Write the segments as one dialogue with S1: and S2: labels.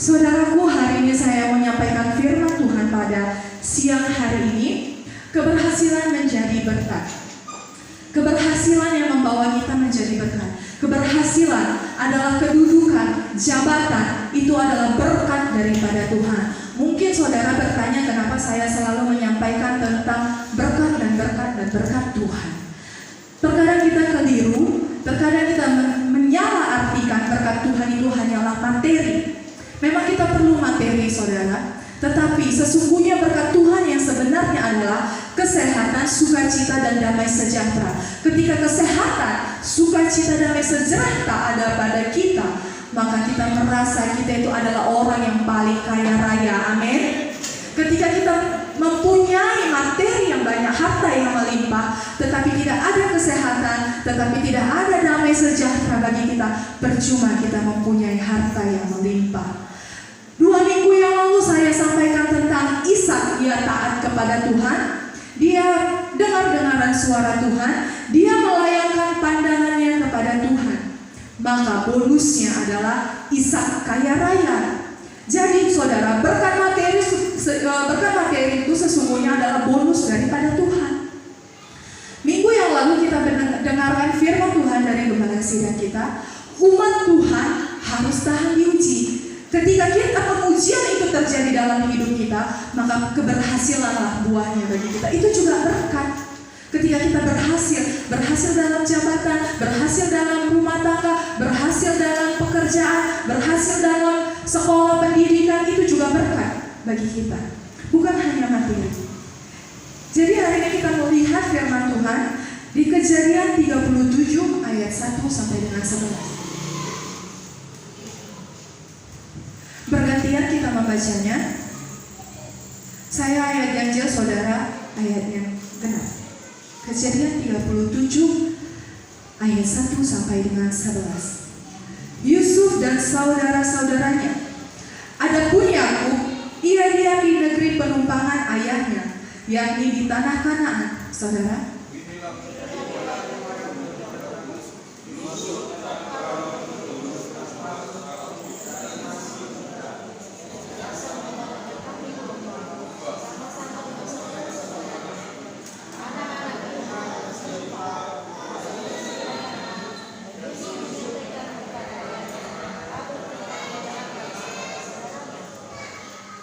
S1: Saudaraku, hari ini saya menyampaikan firman Tuhan pada siang hari ini. Keberhasilan menjadi berkat. Keberhasilan yang membawa kita menjadi berkat. Keberhasilan adalah kedudukan, jabatan, itu adalah berkat daripada Tuhan. Mungkin saudara bertanya kenapa saya selalu menyampaikan tentang berkat dan berkat dan berkat Tuhan. Terkadang kita keliru, terkadang kita menyalahartikan berkat Tuhan itu hanyalah materi. Memang kita perlu materi, saudara. Tetapi sesungguhnya berkat Tuhan yang sebenarnya adalah kesehatan, sukacita, dan damai sejahtera. Ketika kesehatan, sukacita, damai sejahtera ada pada kita, maka kita merasa kita itu adalah orang yang paling kaya raya. Amin. Ketika kita mempunyai materi yang banyak, harta yang melimpah, tetapi tidak ada kesehatan, tetapi tidak ada damai sejahtera bagi kita, percuma kita mempunyai harta yang melimpah. 2 minggu yang lalu saya sampaikan tentang Ishak. Dia taat kepada Tuhan, dia dengar-dengaran suara Tuhan, dia melayangkan pandangannya kepada Tuhan. Maka bonusnya adalah Ishak kaya raya. Jadi saudara, berkat materi itu sesungguhnya adalah bonus daripada Tuhan. Minggu yang lalu kita dengarkan firman Tuhan dari gembala sidang kita. Umat Tuhan harus tahan diuji. Ketika pengujian itu terjadi dalam hidup kita, maka keberhasilanlah buahnya bagi kita. Itu juga berkat. Ketika kita berhasil dalam jabatan, berhasil dalam rumah tangga, berhasil dalam pekerjaan, berhasil dalam sekolah pendidikan, itu juga berkat bagi kita. Bukan hanya materi. Jadi hari ini kita melihat firman Tuhan di Kejadian 37 ayat 1 sampai dengan 11. Bergantian kita membacanya. Saya ayat ganjil, saudara ayatnya genap. Kejadian 37 ayat 1 sampai dengan 11. Yusuf dan saudara-saudaranya. Adapun Yakub, ia diam di negeri penumpangan ayahnya, yakni di tanah Kanaan. Saudara,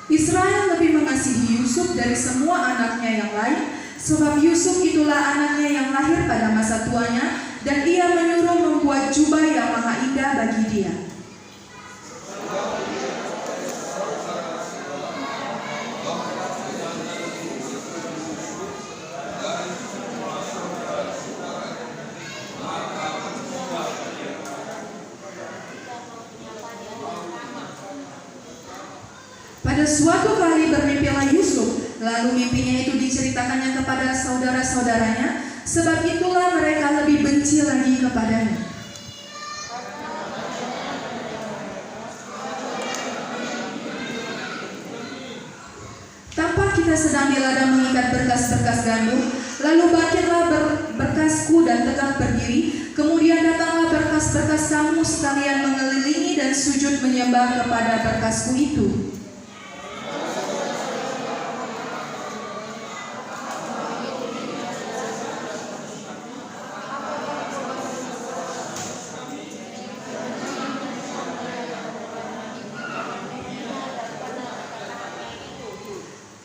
S1: Israel lebih mengasihi Yusuf dari semua anaknya yang lain, sebab Yusuf itulah anaknya yang lahir pada masa tuanya, dan ia menyuruh membuat jubah yang maha indah bagi dia. Pada suatu kali bermimpilah Yusuf, lalu mimpinya itu diceritakannya kepada saudara-saudaranya, sebab itulah mereka lebih benci lagi kepadanya. Tampak kita sedang di ladang mengikat berkas-berkas gandum, lalu bangkitlah berkasku dan tegak berdiri, kemudian datanglah berkas-berkas kamu sekalian mengelilingi dan sujud menyembah kepada berkasku itu.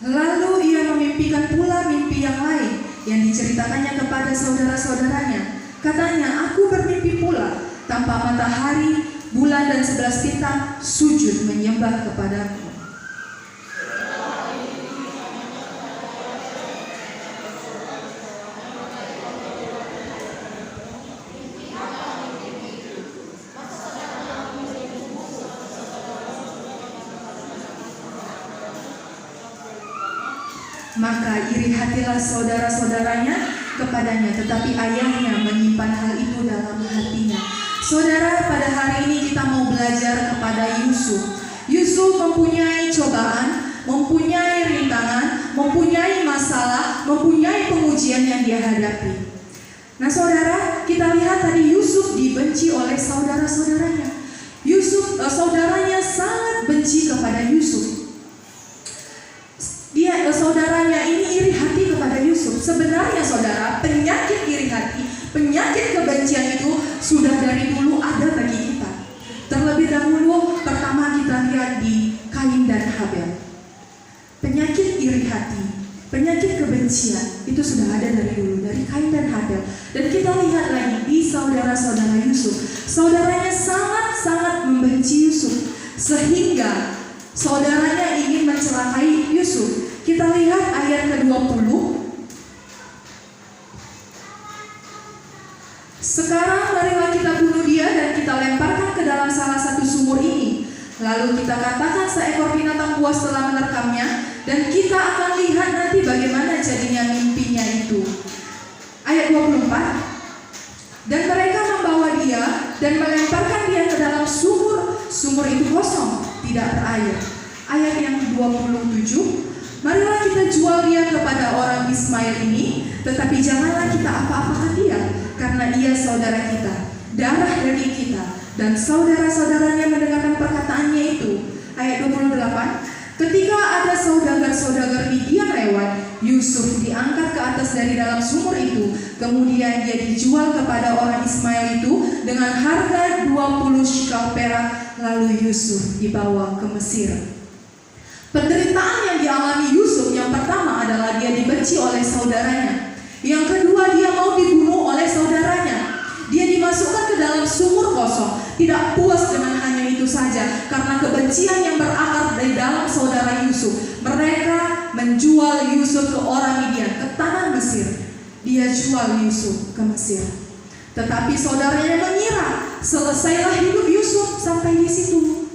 S1: Lalu ia memimpikan pula mimpi yang lain yang diceritakannya kepada saudara-saudaranya. Katanya, aku bermimpi pula, tampak matahari, bulan dan 11 bintang sujud menyembah kepadaku. Maka iri hatilah saudara-saudaranya kepadanya, tetapi ayahnya menyimpan hal itu dalam hatinya. Saudara, pada hari ini kita mau belajar kepada Yusuf. Yusuf mempunyai cobaan, mempunyai rintangan, mempunyai masalah, mempunyai pengujian yang dia hadapi. Nah saudara, kita lihat tadi Yusuf dibenci oleh saudara-saudaranya. Saudaranya sangat benci dan Habel. Penyakit iri hati, penyakit kebencian itu sudah ada dari dulu, dari Kain dan Habel. Dan kita lihat lagi di saudara-saudara Yusuf. Saudaranya sangat-sangat membenci Yusuf, sehingga saudaranya ingin mencelakai Yusuf. Kita lihat ayat ke-20. Sekarang marilah kita bunuh dia dan kita lemparkan ke dalam salah satu sumur ini. Lalu kita katakan seekor binatang buas telah menerkamnya, dan kita akan lihat nanti bagaimana jadinya mimpinya itu. Ayat 24. Dan mereka membawa dia dan melemparkan dia ke dalam sumur. Sumur itu kosong, tidak berair. Ayat yang 27. Marilah kita jual dia kepada orang Ismail ini, tetapi janganlah kita apa-apakan dia, karena dia saudara kita, darah daging kita. Dan saudara-saudaranya mendengarkan perkataannya itu. Ayat 28. Ketika ada saudagar-saudagar Midian lewat, Yusuf diangkat ke atas dari dalam sumur itu. Kemudian dia dijual kepada orang Ismail itu dengan harga 20 shikal perak. Lalu Yusuf dibawa ke Mesir. Penderitaan yang dialami Yusuf yang pertama adalah dia dibenci oleh saudaranya. Yang kedua, dia mau dibunuh oleh saudaranya. Dia dimasukkan ke dalam sumur kosong. Tidak puas dengan hanya itu saja, karena kebencian yang berakar dari dalam saudara Yusuf, mereka menjual Yusuf ke orang Midian, ke tanah Mesir. Dia jual Yusuf ke Mesir. Tetapi saudaranya mengira selesailah hidup Yusuf sampai di situ.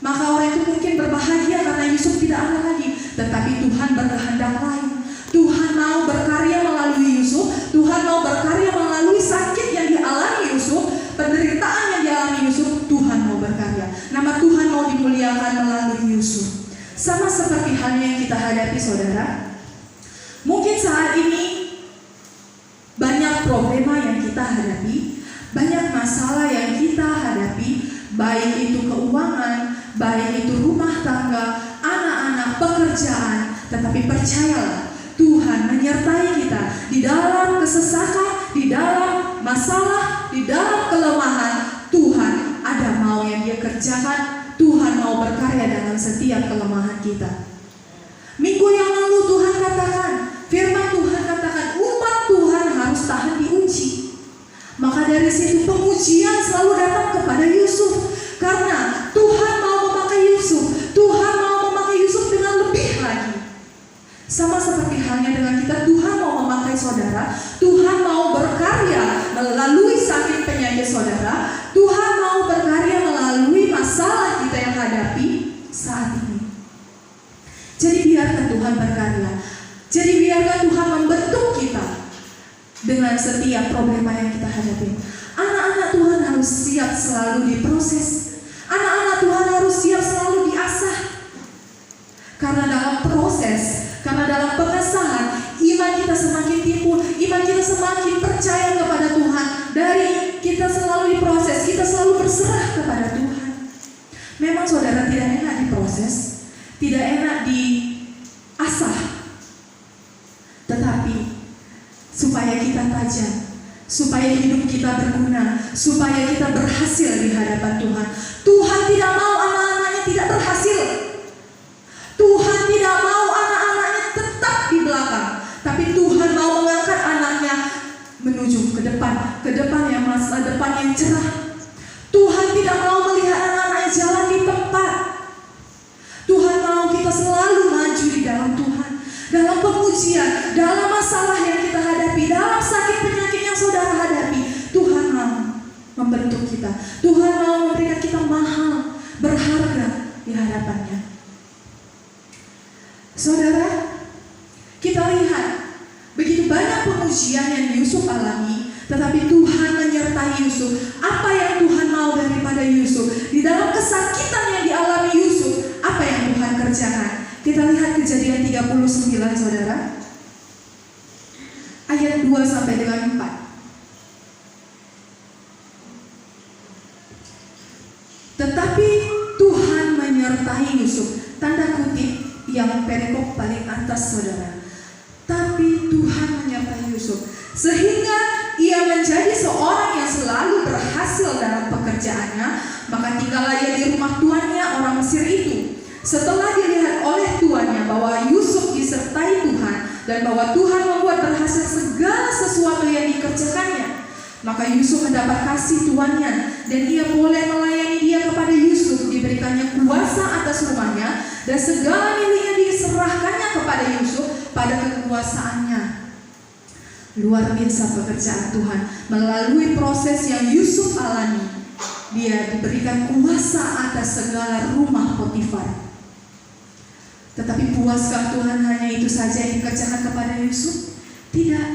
S1: Maka orang itu mungkin berbahagia karena Yusuf tidak ada lagi. Tetapi Tuhan berkehendak lain. Tuhan mau berkarya melalui Yusuf. Tuhan mau berkarya melalui sakit yang dialami Yusuf, penderitaan yang dialami Yusuf. Tuhan mau berkarya. Nama Tuhan mau dimuliakan melalui Yusuf. Sama seperti halnya yang kita hadapi, saudara. Mungkin saat ini banyak problema yang kita hadapi, banyak masalah yang kita hadapi, baik itu keuangan, baik itu rumah tangga, anak-anak, pekerjaan. Tetapi percayalah, Tuhan menyertai kita di dalam kesesakan, di dalam masalah, di dalam kelemahan. Tuhan ada mau yang Dia kerjakan. Tuhan mau berkarya dalam setiap kelemahan kita. Minggu yang lalu Tuhan katakan, firman Tuhan katakan, umat Tuhan harus tahan diuji. Maka dari situ pemujian selalu datang kepada Yusuf, karena Tuhan mau memakai Yusuf. Tuhan mau memakai Yusuf dengan lebih lagi. Sama seperti halnya dengan kita, Tuhan mau memakai saudara. Tuhan mau berkarya melalui sakit penyakit saudara. Tuhan mau berkarya melalui masalah kita yang hadapi saat ini. Jadi biarkan Tuhan berkarya. Jadi biarkan Tuhan membentuk kita dengan setiap problema yang kita hadapi. Anak-anak Tuhan harus siap selalu diproses. Anak-anak Tuhan harus siap selalu diasah. Karena dalam proses, karena dalam pengesahan, iman kita semakin timbul, iman kita semakin percaya kepada Tuhan. Dari kita selalu diproses, kita selalu berserah kepada Tuhan. Memang saudara tidak enak diproses, tidak enak diasah. Tetapi supaya kita tajam, supaya hidup kita berguna, supaya kita berhasil di hadapan Tuhan. Tuhan tidak mau anak-anaknya tidak berhasil. Tuhan tidak mau anak-anaknya tetap di belakang, tapi Tuhan mau mengangkat anaknya menuju ke depan yang masa depan yang cerah. Tuhan tidak mau melihat anak-anaknya jalan di tempat. Tuhan mau kita selalu maju di dalam Tuhan, dalam pemujian, dalam masalah yang kita hadapi, dalam sakit penyakit yang saudara hadapi. Tuhan mau membentuk kita. Tuhan mau memberikan kita mahal, berharga di hadapannya. Saudara, kita lihat begitu banyak pemujian yang Yusuf alami, tetapi Tuhan menyertai Yusuf. Apa yang Tuhan mau daripada Yusuf? Di dalam kesakitan yang dialami Yusuf, apa yang Tuhan kerjakan? Kita lihat Kejadian 39, saudara. Ayat 2 sampai dengan 4. Tetapi Tuhan menyertai Yusuf. Tanda kutip yang perikop paling atas, saudara. Tapi Tuhan menyertai Yusuf sehingga ia menjadi seorang yang selalu berhasil dalam pekerjaannya. Maka tinggallah ia di rumah tuannya orang Mesir itu. Setelah dilihat oleh tuannya bahwa Yusuf disertai Tuhan dan bahwa Tuhan membuat berhasil segala sesuatu yang dikerjakannya, maka Yusuf mendapat kasih tuannya dan ia boleh melayani dia. Kepada Yusuf diberikannya kuasa atas rumahnya dan segala miliknya diserahkannya kepada Yusuf pada kekuasaannya. Luar biasa pekerjaan Tuhan. Melalui proses yang Yusuf alami, dia diberikan kuasa atas segala rumah Potifar. Tetapi puaskah Tuhan hanya itu saja yang dikerjakan kepada Yusuf? Tidak.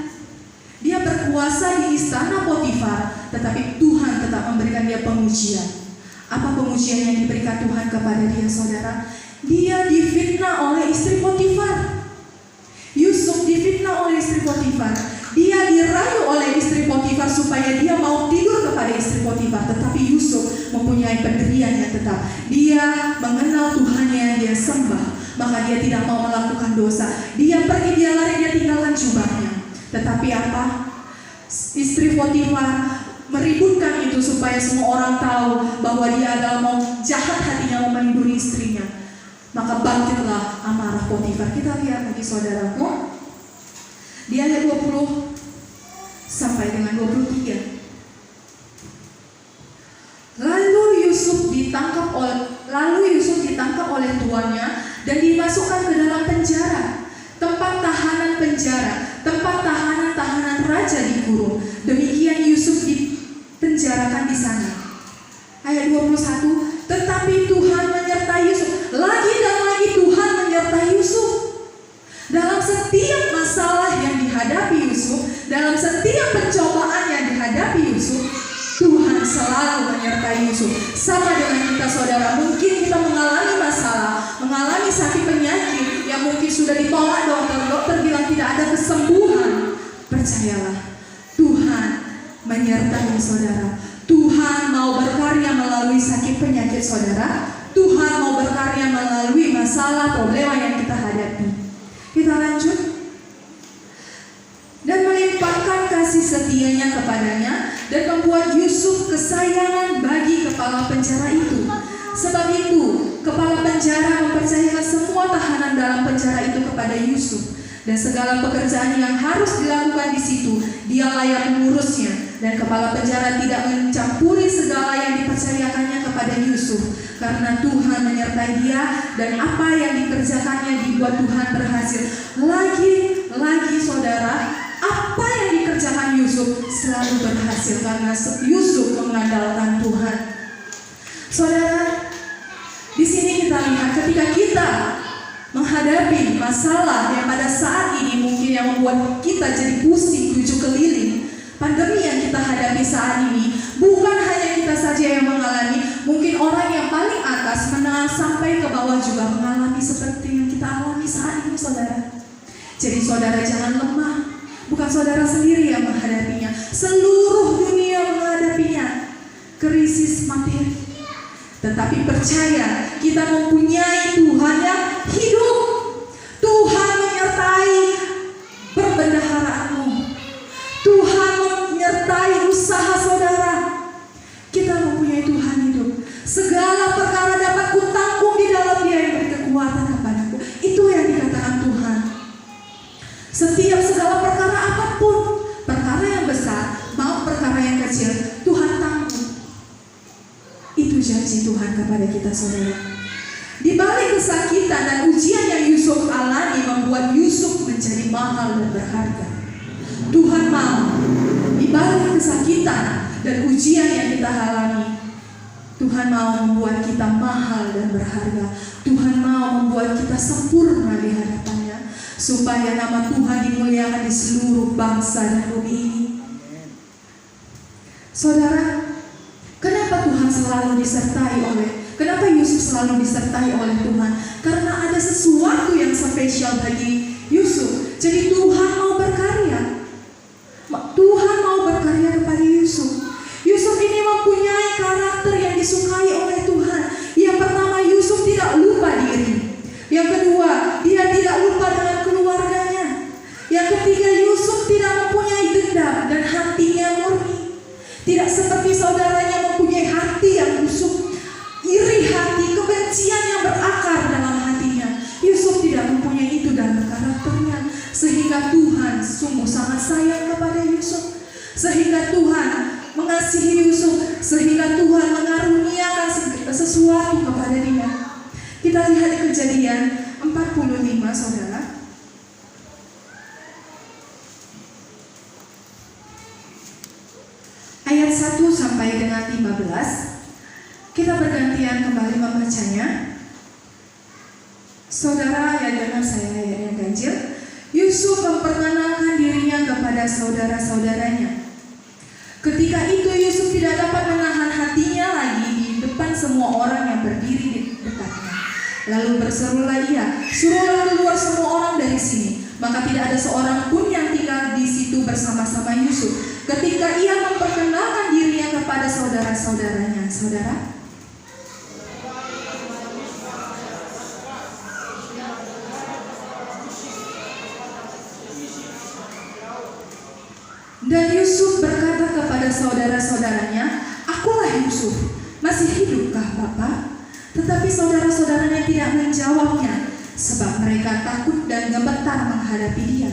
S1: Dia berkuasa di istana Potifar, tetapi Tuhan tetap memberikan dia pengujian. Apa pengujian yang diberikan Tuhan kepada dia, saudara? Dia difitnah oleh istri Potifar. Yusuf difitnah oleh istri Potifar. Dia dirayu oleh istri Potifar supaya dia mau tidur kepada istri Potifar. Tetapi Yusuf mempunyai pendirian yang tetap. Dia mengenal Tuhannya yang dia sembah, maka dia tidak mau melakukan dosa. Dia pergi, dia lari, dia tinggalkan jubahnya. Tetapi apa? Istri Potifar meributkan itu supaya semua orang tahu bahwa dia adalah mau jahat hatinya mau meniduri istrinya. Maka bangkitlah amarah Potifar. Kita lihat lagi, saudaraku. Di ayat 20 sampai dengan 23. Lalu Yusuf ditangkap oleh tuannya dan dimasukkan ke dalam penjara, tempat tahanan penjara, tempat tahanan raja dikurung. Demikian Yusuf dipenjarakan di sana. Ayat 21. Tetapi Tuhan menyertai Yusuf. Lagi dan lagi Tuhan menyertai Yusuf. Dalam setiap masalah yang dihadapi Yusuf, dalam setiap pencobaan yang dihadapi Yusuf, Tuhan selalu menyertai Yusuf. Sama dengan kita, saudara. Mungkin kita mengalami masalah, mengalami sakit penyakit yang mungkin sudah ditolak dokter bilang tidak ada kesembuhan. Percayalah, Tuhan menyertai saudara. Tuhan mau berkarya melalui sakit penyakit saudara. Tuhan mau berkarya melalui masalah, problema yang kita hadapi. Kita lanjut. Dan melimpahkan kasih setianya kepadanya dan membuat Yusuf kesayangan bagi kepala penjara itu. Sebab itu kepala penjara mempercayakan semua tahanan dalam penjara itu kepada Yusuf, dan segala pekerjaan yang harus dilakukan di situ dia layak mengurusnya. Dan kepala penjara tidak mencampuri segala yang dipercayakannya kepada Yusuf, karena Tuhan menyertai dia dan apa yang dikerjakannya dibuat Tuhan berhasil. Lagi saudara, apa yang dikerjakan Yusuf selalu berhasil karena Yusuf mengandalkan Tuhan. Saudara, di sini kita lihat ketika kita menghadapi masalah yang pada saat ini mungkin yang membuat kita jadi pusing tujuh keliling. Pandemi yang kita hadapi saat ini bukan hanya kita saja yang mengalami, mungkin orang yang paling atas, menengah sampai ke bawah juga mengalami seperti yang kita alami saat ini, saudara. Jadi saudara jangan lemah. Bukan saudara sendiri yang menghadapinya, seluruh dunia menghadapinya, krisis materi. Tetapi percaya, kita mempunyai Tuhan yang hidup. Tuhan menyertai perbendaharaanmu. Tuhan menyertai usaha saudara. Kita mempunyai Tuhan hidup. Segala perkara dapat kutanggung di dalam Dia yang beri kekuatan kepadaku. Itu yang dikatakan Tuhan. Setiap segala perkara apapun, perkara yang besar mau perkara yang kecil, Tuhan tanggung. Itu janji Tuhan kepada kita, saudara. Di balik kesakitan dan ujian yang Yusuf alami membuat Yusuf menjadi mahal dan berharga. Tuhan mau di balik kesakitan dan ujian yang kita alami, Tuhan mau membuat kita mahal dan berharga. Tuhan mau membuat kita sempurna di hadapannya, supaya nama Tuhan dimuliakan di seluruh bangsa dan bumi ini. Saudara, kenapa Tuhan selalu disertai kenapa Yusuf selalu disertai oleh Tuhan? Karena ada sesuatu yang spesial bagi Yusuf. Jadi Tuhan mau berkarya. Tuhan mau berkarya kepada Yusuf. Yusuf ini mempunyai karakter yang disukai oleh Tuhan. Yang pertama, Yusuf tidak lupa diri. Yang kedua, dia tidak lupa dengan keluarganya. Yang ketiga, Yusuf tidak mempunyai dendam dan hatinya murni. Tidak seperti saudaranya mempunyai hati yang busuk, iri hati, kebencian yang berakar dalam sehingga Tuhan sungguh sangat sayang kepada Yusuf, sehingga Tuhan mengasihi Yusuf, sehingga Tuhan mengaruniakan sesuatu kepada dia. Kita lihat di Kejadian 45, saudara. Ayat 1 sampai dengan 15. Kita bergantian kembali membacanya. Saudara yang dengar saya yang ganjil, Yusuf memperkenalkan dirinya kepada saudara-saudaranya. Ketika itu Yusuf tidak dapat menahan hatinya lagi di depan semua orang yang berdiri di dekatnya. Lalu berserulah ia, "Suruhlah keluar semua orang dari sini." Maka tidak ada seorang pun yang tinggal di situ bersama-sama Yusuf ketika ia memperkenalkan dirinya kepada saudara-saudaranya. Saudara, dan Yusuf berkata kepada saudara-saudaranya, "Akulah Yusuf, masih hidupkah Bapak?" Tetapi saudara-saudaranya tidak menjawabnya, sebab mereka takut dan gemetar menghadapi dia.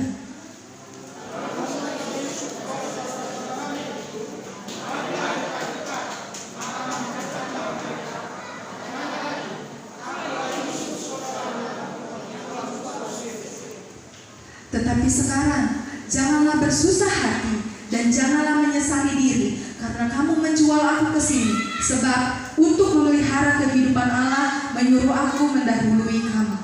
S1: Tetapi sekarang, janganlah bersusah hati dan janganlah menyesali diri karena kamu menjual aku ke sini, sebab untuk memelihara kehidupan Allah menyuruh aku mendahului kamu.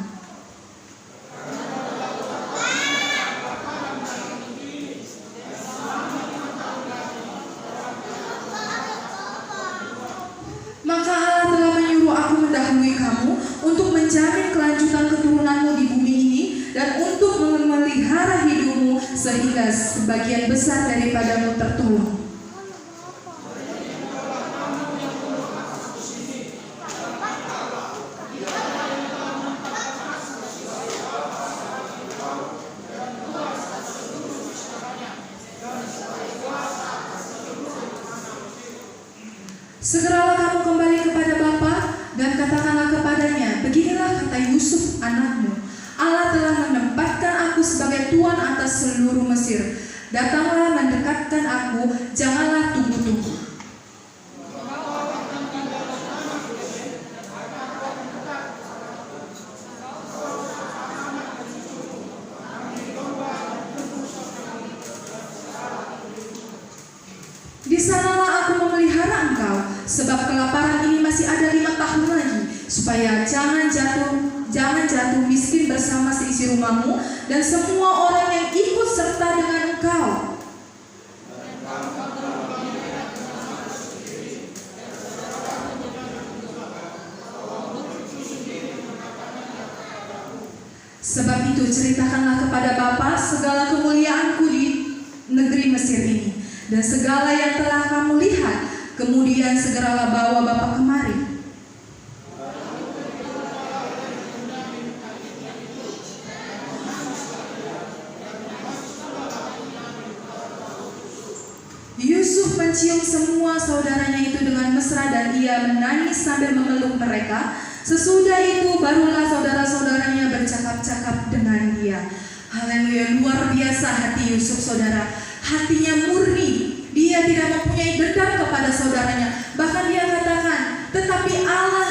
S1: Maka Allah telah menyuruh aku mendahului kamu untuk menjamin kelanjutan keturunanmu di bumi ini dan untuk memelihara hidupmu sehingga sebagian besar daripadamu tertolong. Segeralah kamu kembali kepada Bapa dan katakanlah kepadanya, "Beginilah kata Yusuf anakmu, Allah telah menempatkan aku sebagai tuan atas seluruh Mesir. Datanglah mendekatkan aku, janganlah tunggu-tunggu." Di sanalah aku memelihara engkau, sebab kelaparan ini masih ada 5 tahun lagi, supaya jangan jatuh miskin bersama seisi rumahmu dan semua orang yang ikut serta dengan engkau. Sebab itu ceritakanlah kepada Bapa segala kemuliaanku di negeri Mesir ini dan segala yang telah kamu lihat. Kemudian segeralah bawa Bapa kemari. Yusuf mencium semua saudaranya itu dengan mesra dan ia menangis sambil memeluk mereka. Sesudah itu barulah saudara-saudaranya bercakap-cakap dengan dia. Haleluya, luar biasa hati Yusuf, saudara. Hatinya murni. Dia tidak mempunyai dendam kepada saudaranya. Bahkan dia katakan, "Tetapi Allah,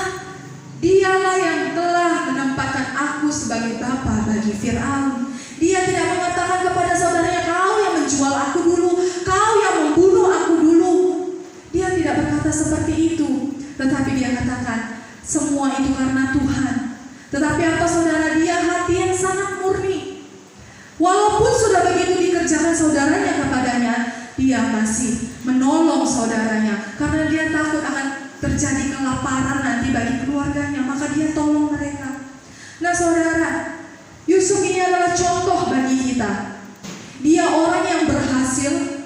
S1: dialah yang telah menempatkan aku sebagai bapa bagi Fir'aun." Dia tidak mengatakan kepada saudaranya, "Kau yang menjual aku dulu, kau yang membunuh aku dulu." Dia tidak berkata seperti itu. Tetapi dia katakan, semua itu karena Tuhan. Tetapi apa saudara, dia hati yang sangat murni. Walaupun sudah begitu dikerjakan saudaranya kepadanya, dia masih menolong saudaranya karena dia takut akan terjadi kelaparan nanti bagi keluarganya, maka dia tolong mereka. Nah saudara, Yusuf ini adalah contoh bagi kita. Dia orang yang berhasil